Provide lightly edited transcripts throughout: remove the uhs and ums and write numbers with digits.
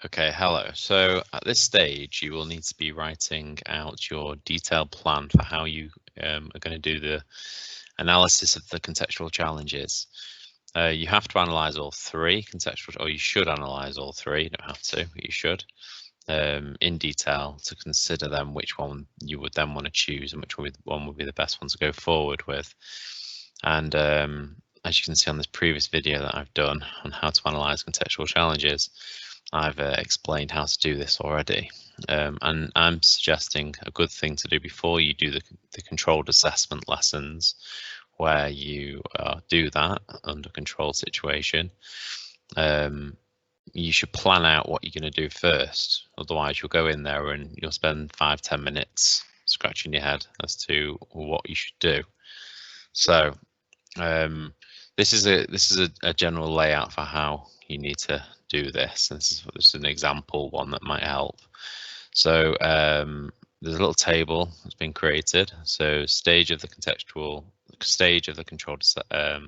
Okay, hello. So at this stage, you will need to be writing out your detailed plan for how you are going to do the analysis of the contextual challenges. You have to analyze all three contextual, or you should analyze all three. You don't have to, but you should, in detail to consider them, which one you would then want to choose and which one would be the best one to go forward with. And as you can see on this previous video that I've done on how to analyze contextual challenges, I've explained how to do this already, and I'm suggesting a good thing to do before you do the controlled assessment lessons, where you do that under controlled situation. You should plan out what you're going to do first, otherwise you'll go in there and you'll spend 5-10 minutes scratching your head as to what you should do. So this is a general layout for how you need to do this. This is an example one that might help. So there's a little table that's been created. So stage of the control controlled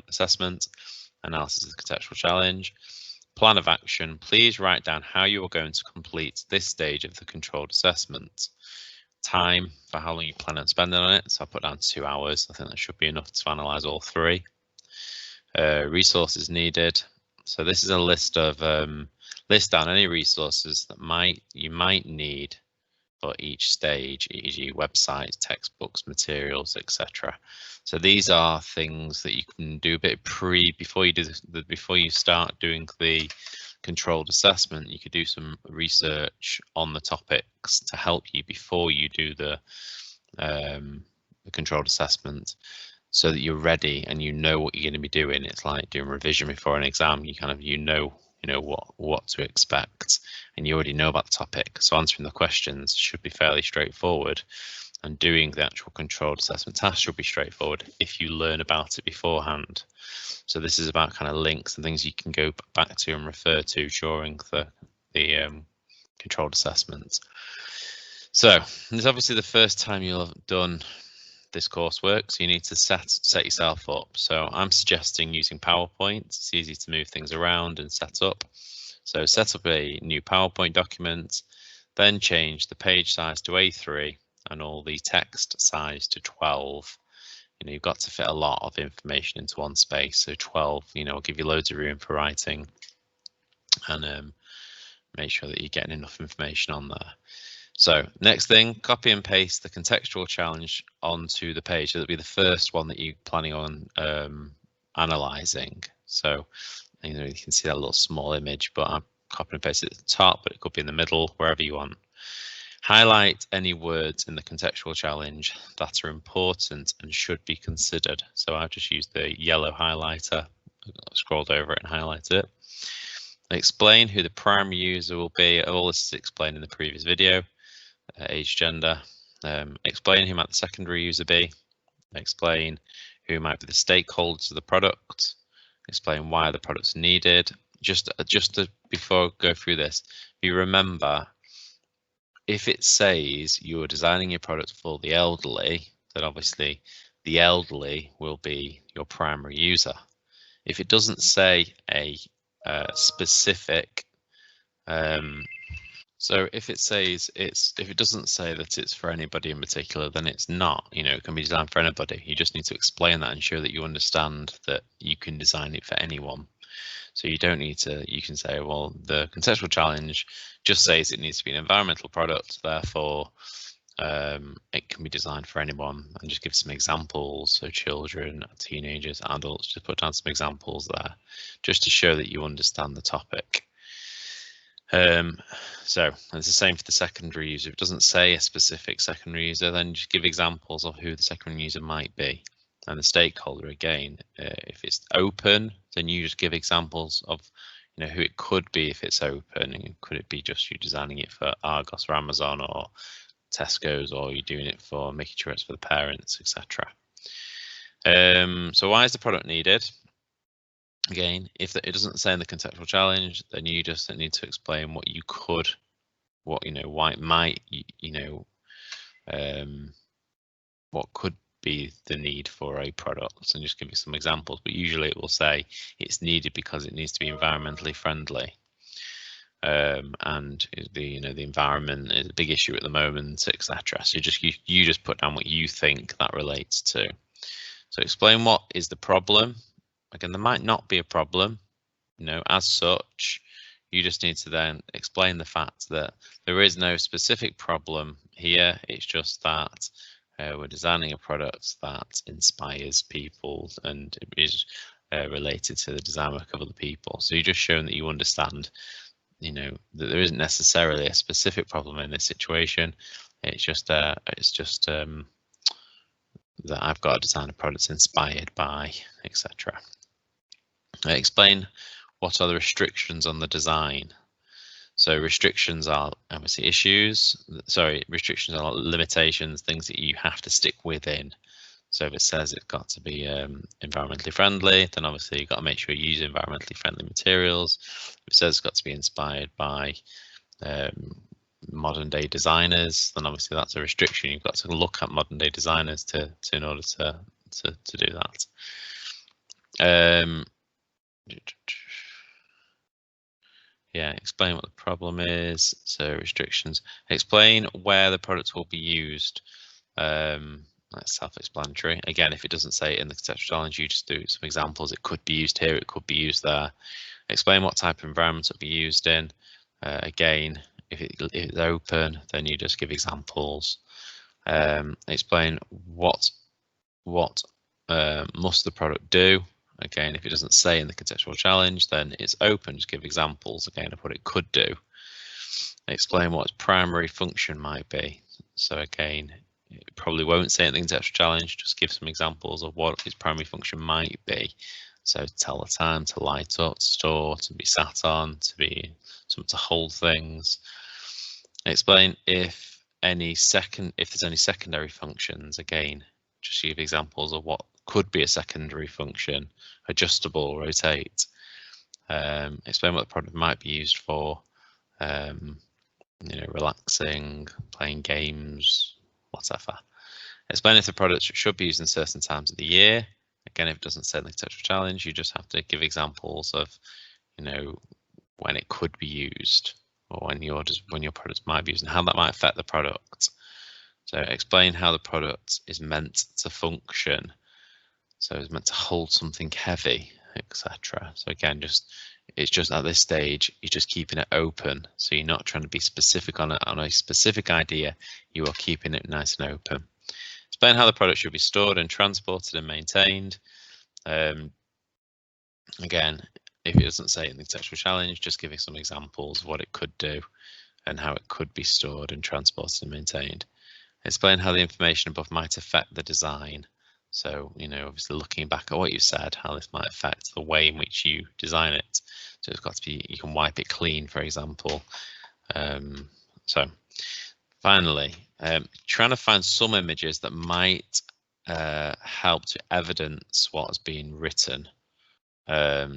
assessment, analysis of the contextual challenge, plan of action. Please write down how you are going to complete this stage of the controlled assessment. Time for how long you plan on spending on it. So I put down 2 hours. I think that should be enough to analyze all three. Resources needed. So this is a list of list down any resources that you might need for each stage, e.g. websites, textbooks, materials, etc. So these are things that you can do a bit before you start doing the controlled assessment. You could do some research on the topics to help you before you do the controlled assessment, so that you're ready and you know what you're going to be doing. It's like doing revision before an exam. You know what to expect, and you already know about the topic. So answering the questions should be fairly straightforward, and doing the actual controlled assessment task should be straightforward if you learn about it beforehand. So this is about kind of links and things you can go back to and refer to during the controlled assessment. So this is obviously the first time you'll have done this coursework, so you need to set yourself up. So I'm suggesting using PowerPoint. It's easy to move things around and set up. So set up a new PowerPoint document, then change the page size to A3 and all the text size to 12. You've got to fit a lot of information into one space, so 12 will give you loads of room for writing, and make sure that you're getting enough information on there. So next thing, copy and paste the contextual challenge onto the page. So that'll be the first one that you're planning on analysing. So you can see that little small image, but I'm copying and pasting it at the top, but it could be in the middle, wherever you want. Highlight any words in the contextual challenge that are important and should be considered. So I've just used the yellow highlighter, scrolled over it and highlighted it. Explain who the primary user will be. All this is explained in the previous video. Age, gender. Explain who might the secondary user be. Explain who might be the stakeholders of the product. Explain why the product's needed. Before I go through this, you remember, if it says you're designing your product for the elderly, then obviously the elderly will be your primary user. If it doesn't say a specific so if it doesn't say that it's for anybody in particular, then it's not. It can be designed for anybody. You just need to explain that and show that you understand that you can design it for anyone. So you don't need to. You can say, well, the contextual challenge just says it needs to be an environmental product, therefore it can be designed for anyone, and just give some examples. So children, teenagers, adults. Just put down some examples there, just to show that you understand the topic. So it's the same for the secondary user. If it doesn't say a specific secondary user, then just give examples of who the secondary user might be. And the stakeholder, again, if it's open, then you just give examples of who it could be if it's open. Could it be just you designing it for Argos or Amazon or Tesco's, or you're doing it for making sure it's for the parents, etc. So why is the product needed? Again, if it doesn't say in the contextual challenge, then you just need to explain what you could, why it might, what could be the need for a product, and just give you some examples. But usually it will say it's needed because it needs to be environmentally friendly. and the the environment is a big issue at the moment, etc. So you just put down what you think that relates to. So explain what is the problem. Again, there might not be a problem, as such. You just need to then explain the fact that there is no specific problem here. It's just that we're designing a product that inspires people and is related to the design work of other people. So you're just showing that you understand, that there isn't necessarily a specific problem in this situation. It's just that I've got to design a product inspired by, etc. Explain what are the restrictions on the design. So restrictions are obviously restrictions are limitations, things that you have to stick within. So if it says it's got to be environmentally friendly, then obviously you've got to make sure you use environmentally friendly materials. If it says it's got to be inspired by modern day designers, then obviously that's a restriction. You've got to look at modern day designers in order to do that. Yeah, explain what the problem is. So restrictions. Explain where the product will be used. That's self-explanatory. Again, if it doesn't say it in the contextual challenge, you just do some examples. It could be used here, it could be used there. Explain what type of environment it'll be used in. Again, if it's open, then you just give examples. Explain what must the product do. Again, if it doesn't say in the contextual challenge, then it's open. Just give examples again of what it could do. Explain what its primary function might be. So again, it probably won't say in the contextual challenge. Just give some examples of what its primary function might be. So to tell the time, to light up, to store, to be sat on, to be something to hold things. Explain if there's any secondary functions. Again, just give examples of what could be a secondary function: adjustable, rotate. Explain what the product might be used for. Relaxing, playing games, whatever. Explain if the product should be used in certain times of the year. Again, if it doesn't say in the contextual challenge, you just have to give examples of, when it could be used, or when your product might be used, and how that might affect the product. So explain how the product is meant to function. So it's meant to hold something heavy, etc. So again, it's just at this stage, you're just keeping it open. So you're not trying to be specific on a specific idea. You are keeping it nice and open. Explain how the product should be stored and transported and maintained. Again, if it doesn't say in the contextual challenge, just giving some examples of what it could do and how it could be stored and transported and maintained. Explain how the information above might affect the design. So, obviously looking back at what you said, how this might affect the way in which you design it. So it's got to be, you can wipe it clean, for example. So finally, trying to find some images that might help to evidence what has been written.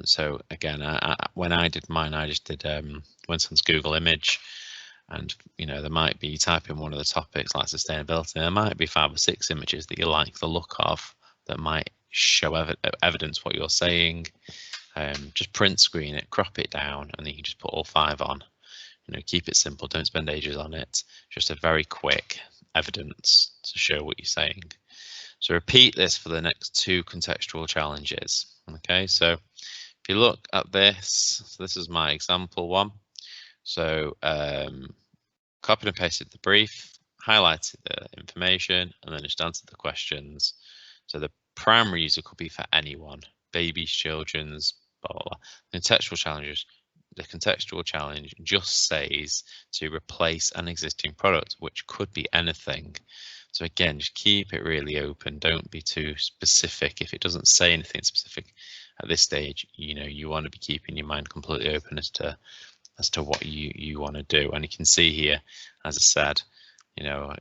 So again, when I did mine, I just went on Google image, and there might be, type in one of the topics like sustainability, and there might be 5 or 6 images that you like the look of that might show evidence what you're saying. Just print screen it, crop it down, and then you can just put all 5 on. Keep it simple, don't spend ages on it. Just a very quick evidence to show what you're saying. So repeat this for the next 2 contextual challenges. Okay, so if you look at this, so this is my example one. So copied and pasted the brief, highlighted the information, and then just answered the questions. So the primary user could be for anyone, babies, children's, blah, blah, blah. The contextual challenge just says to replace an existing product, which could be anything. So again, just keep it really open. Don't be too specific. If it doesn't say anything specific at this stage, you want to be keeping your mind completely open as to what you want to do. And you can see here, as I said,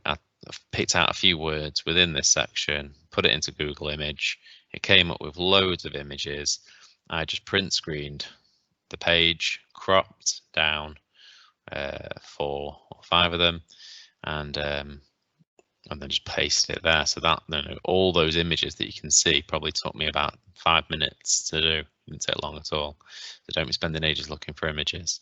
I've picked out a few words within this section, put it into Google Image. It came up with loads of images. I just print screened the page, cropped down 4 or 5 of them, and then just pasted it there. So that all those images that you can see probably took me about 5 minutes to do. Didn't take long at all. So don't be spending ages looking for images.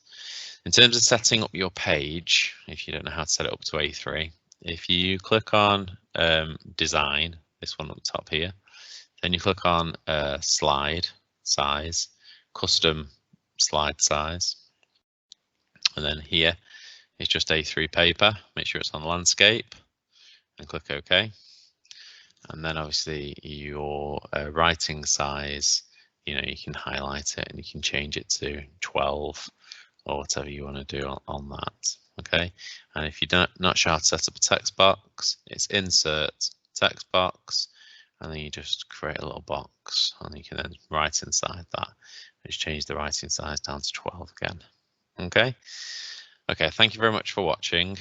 In terms of setting up your page, if you don't know how to set it up to A3, if you click on design, this one up the top here, then you click on slide size, custom slide size, and then here it's just A3 paper. Make sure it's on landscape and click OK. And then obviously your writing size, you know, you can highlight it and you can change it to 12 or whatever you want to do on that. Okay, and if you're not sure how to set up a text box, it's insert text box, and then you just create a little box and you can then write inside that. Just change the writing size down to 12 again. Okay, thank you very much for watching.